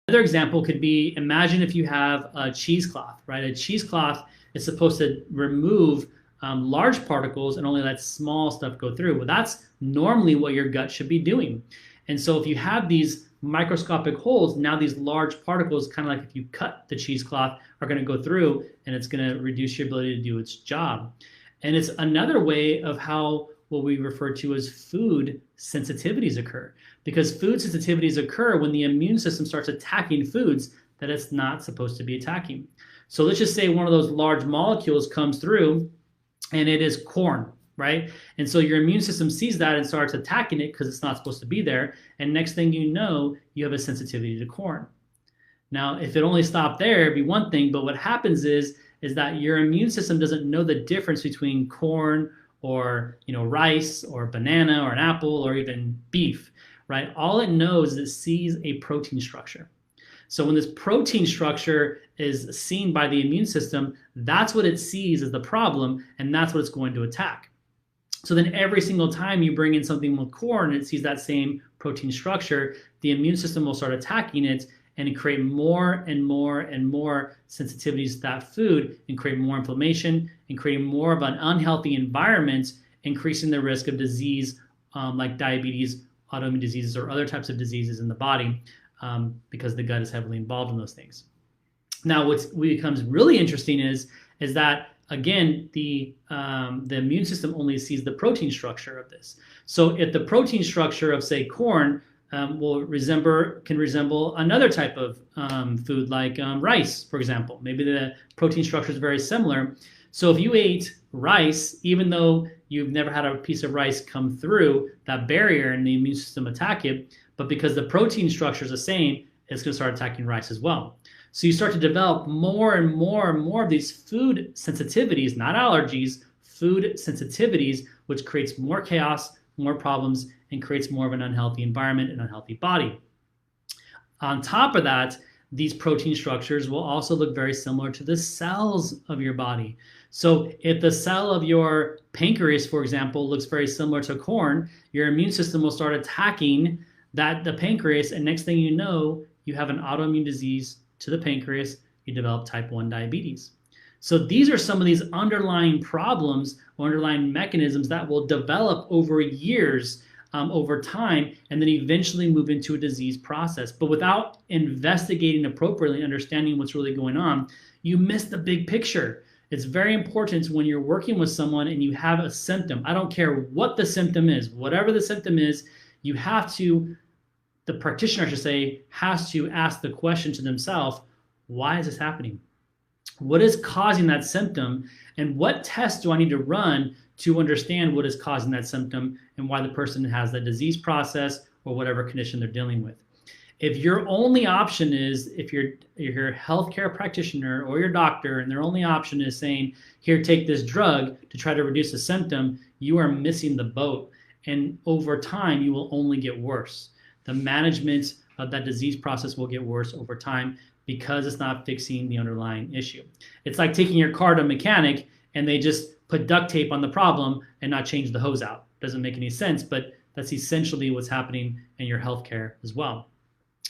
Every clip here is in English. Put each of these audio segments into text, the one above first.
Another example could be, imagine if you have a cheesecloth, right? A cheesecloth is supposed to remove large particles and only let small stuff go through. Well, that's normally what your gut should be doing. And so if you have these microscopic holes, now these large particles, kind of like if you cut the cheesecloth, are going to go through, and it's going to reduce your ability to do its job. And it's another way of how what we refer to as food sensitivities occur. Because food sensitivities occur when the immune system starts attacking foods that it's not supposed to be attacking. So let's just say one of those large molecules comes through and it is corn, right? And so your immune system sees that and starts attacking it because it's not supposed to be there. And next thing you know, you have a sensitivity to corn. Now, if it only stopped there, it'd be one thing, but what happens is that your immune system doesn't know the difference between corn or rice or banana or an apple or even beef, right? All it knows is it sees a protein structure. So when this protein structure is seen by the immune system, that's what it sees as the problem, and that's what it's going to attack. So then every single time you bring in something with corn and it sees that same protein structure, the immune system will start attacking it and create more and more and more sensitivities to that food and create more inflammation and creating more of an unhealthy environment, increasing the risk of disease like diabetes, autoimmune diseases, or other types of diseases in the body because the gut is heavily involved in those things. Now, what becomes really interesting is that, again, the immune system only sees the protein structure of this. So if the protein structure of, say, corn can resemble another type of food like rice, for example. Maybe the protein structure is very similar. So if you ate rice, even though you've never had a piece of rice come through that barrier and the immune system attack it, but because the protein structure is the same, it's going to start attacking rice as well. So you start to develop more and more and more of these food sensitivities, not allergies, food sensitivities, which creates more chaos, more problems, and creates more of an unhealthy environment and unhealthy body. On top of that, these protein structures will also look very similar to the cells of your body. So if the cell of your pancreas, for example, looks very similar to corn, your immune system will start attacking the pancreas, and next thing you know, you have an autoimmune disease to the pancreas, you develop type 1 diabetes. So these are some of these underlying problems or underlying mechanisms that will develop over years, over time, and then eventually move into a disease process. But without investigating appropriately, understanding what's really going on, you miss the big picture. It's very important when you're working with someone and you have a symptom. I don't care what the symptom is, whatever the symptom is, you have to, the practitioner, I should say, has to ask the question to themselves, why is this happening? What is causing that symptom? And what tests do I need to run to understand what is causing that symptom and why the person has that disease process or whatever condition they're dealing with? If your only option is, if you're a healthcare practitioner or your doctor, and their only option is saying, here, take this drug to try to reduce the symptom, you are missing the boat. And over time, you will only get worse. The management of that disease process will get worse over time because it's not fixing the underlying issue. It's like taking your car to a mechanic and they just put duct tape on the problem and not change the hose out. Doesn't make any sense, but that's essentially what's happening in your healthcare as well.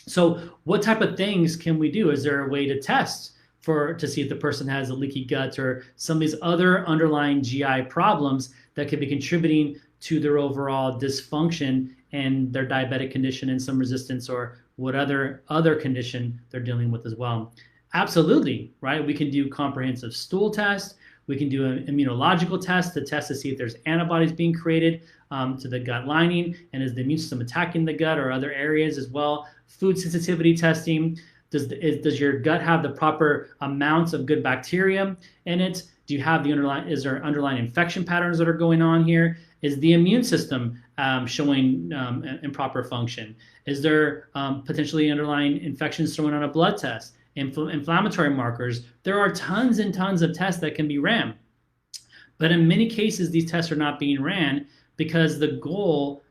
So what type of things can we do? Is there a way to test to see if the person has a leaky gut or some of these other underlying GI problems that could be contributing to their overall dysfunction and their diabetic condition and some resistance or what other condition they're dealing with as well? Absolutely, right? We can do comprehensive stool tests. We can do an immunological test to see if there's antibodies being created to the gut lining, and is the immune system attacking the gut or other areas as well. Food sensitivity testing. Does your gut have the proper amounts of good bacteria in it? Do you have is there underlying infection patterns that are going on here? Is the immune system showing improper function? Is there potentially underlying infections thrown on a blood test? Inflammatory markers? There are tons and tons of tests that can be ran. But in many cases, these tests are not being ran because the goal,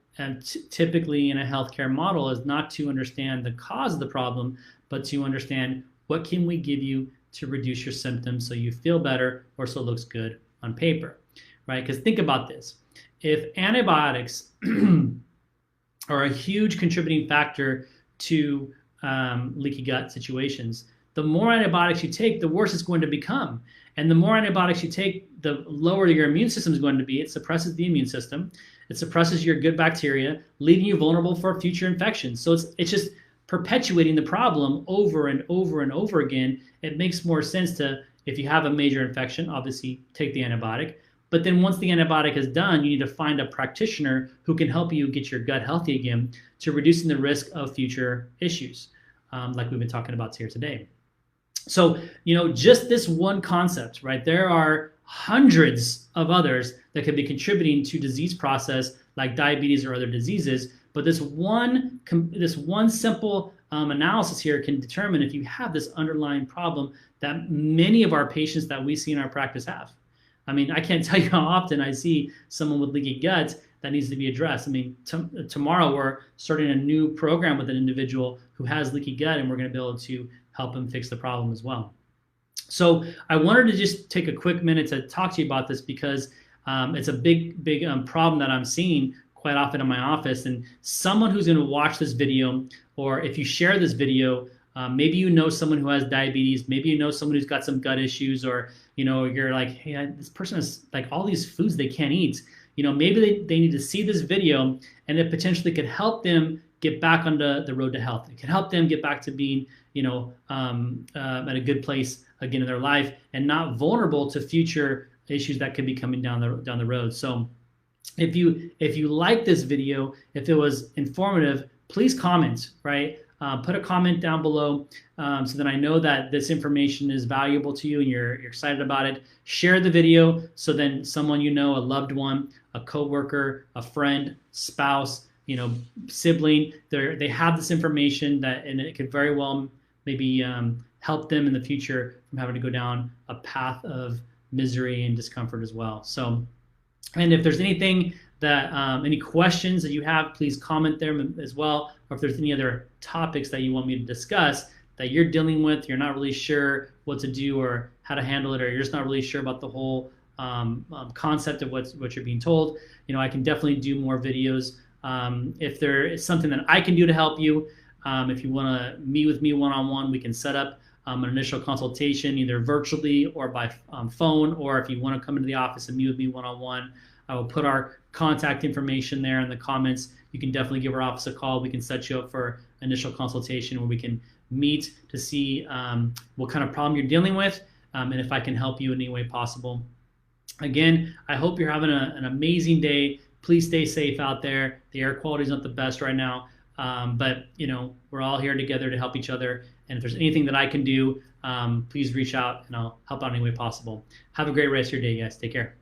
typically in a healthcare model, is not to understand the cause of the problem, but to understand what can we give you to reduce your symptoms so you feel better or so it looks good on paper, right? Because think about this. If antibiotics are a huge contributing factor to leaky gut situations. The more antibiotics you take, the worse it's going to become. And the more antibiotics you take, the lower your immune system is going to be. It suppresses the immune system. It suppresses your good bacteria, leaving you vulnerable for future infections. So it's just perpetuating the problem over and over and over again. It makes more sense to, if you have a major infection, obviously take the antibiotic. But then once the antibiotic is done, you need to find a practitioner who can help you get your gut healthy again to reducing the risk of future issues, like we've been talking about here today. So, just this one concept, right? There are hundreds of others that could be contributing to disease process like diabetes or other diseases. But this one simple analysis here can determine if you have this underlying problem that many of our patients that we see in our practice have. I mean, I can't tell you how often I see someone with leaky gut that needs to be addressed. I mean, tomorrow we're starting a new program with an individual who has leaky gut, and we're going to be able to help him fix the problem as well. So I wanted to just take a quick minute to talk to you about this because it's a big problem that I'm seeing quite often in my office. And someone who's going to watch this video, or if you share this video, maybe you know someone who has diabetes, maybe you know someone who's got some gut issues, or you're like, hey, this person has like all these foods they can't eat. Maybe they need to see this video, and it potentially could help them get back on the road to health. It can help them get back to being, at a good place again in their life and not vulnerable to future issues that could be coming down the road. So if you like this video, if it was informative, please comment, right? Put a comment down below so that I know that this information is valuable to you and you're excited about it. Share the video so then someone a loved one, a coworker, a friend, spouse, sibling, they have this information and it could very well maybe help them in the future from having to go down a path of misery and discomfort as well. So, and if there's anything that any questions that you have, please comment there as well. Or if there's any other topics that you want me to discuss that you're dealing with, you're not really sure what to do or how to handle it, or you're just not really sure about the whole concept of what you're being told, I can definitely do more videos. If there is something that I can do to help you, if you want to meet with me one-on-one, we can set up an initial consultation either virtually or by phone, or if you want to come into the office and meet with me one-on-one, I will put our contact information there in the comments. You can definitely give our office a call. We can set you up for initial consultation where we can meet to see what kind of problem you're dealing with and if I can help you in any way possible. Again, I hope you're having an amazing day. Please stay safe out there. The air quality is not the best right now, but we're all here together to help each other. And if there's anything that I can do, please reach out and I'll help out any way possible. Have a great rest of your day, guys. Take care.